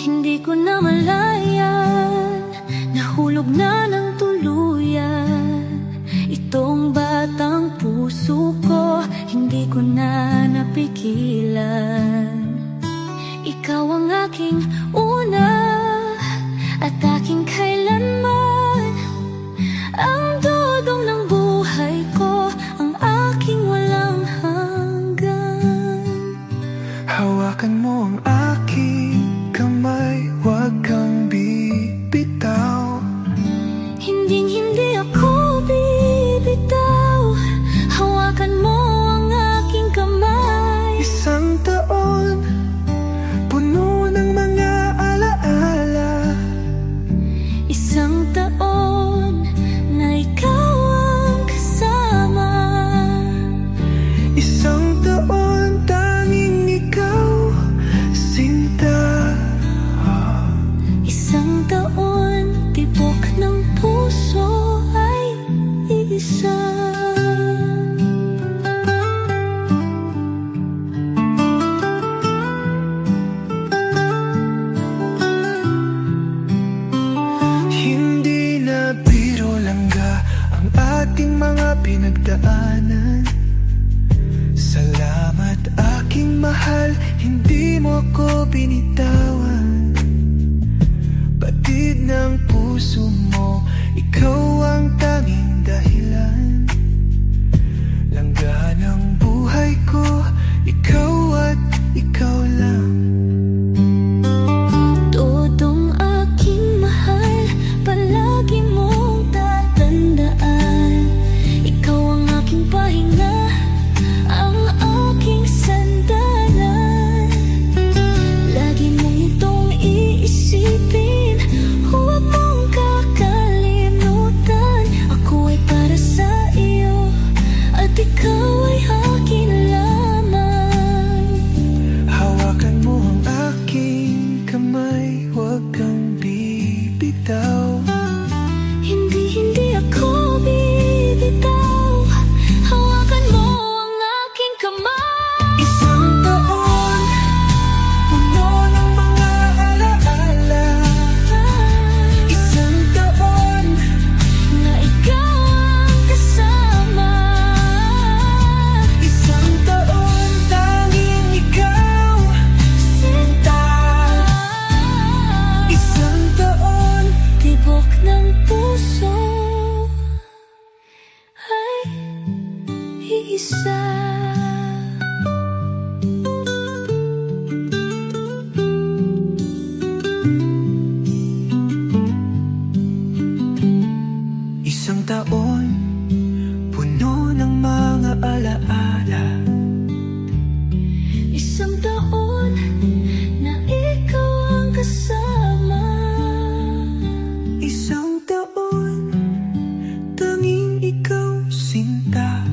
Hindi ko na malayan, nahulog na ng tuluyan itong batang puso ko, hindi ko na napigilan. Ikaw ang aking una at aking kailanman, ang dudong ng buhay ko, ang aking walang hanggan. Hawakan mo ang aking kamay, huwag kang bibitaw. Hindi ako bibitaw. Hawakan mo ang aking kamay. Isang taon, puno ng mga alaala. Isang taon na ikaw ang kasama. Isang taon, tanging ikaw, sinta. Isang taon, tibok ng puso ay isa. Hindi na biro langga ang ating mga pinagdaanan. Salamat aking mahal, hindi mo ko binitawan. Batid ng puso mo, ikaw ang tanging dahilan. Langga ng buhay ko, ikaw at ikaw lang. Todong aking mahal, palagi mong tatandaan. Ikaw ang aking pahinga, ang aking sandalan. Lagi mong itong iisipin, huwag mong kakalimutan. Ako ay para sa iyo, at ikaw ay akin lamang. Hawakan mo ang aking kamay, huwag kang bibitaw. Hindi ako bibitaw. Hawakan mo ang aking kamay. Isang taon, puno ng mga alaala. Isang taon, Na ikaw ang kasama. isang taon, tanging ikaw, Sinta. isang taon. Tibok ng puso ay iisa. Isang taon, puno ng mga alaala. Isang taon na ikaw ang kasama. Isang taon, tanging ikaw, sinta.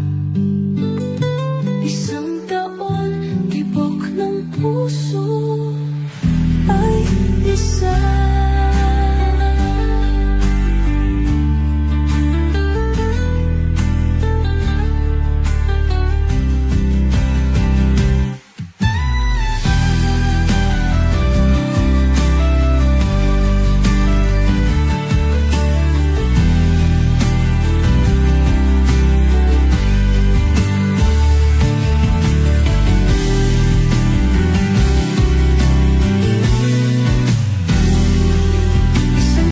Isang taon, tibok ng puso ay isa.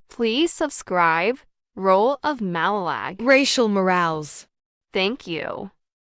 Please subscribe Role of Malalag. Racial Morales. Thank you.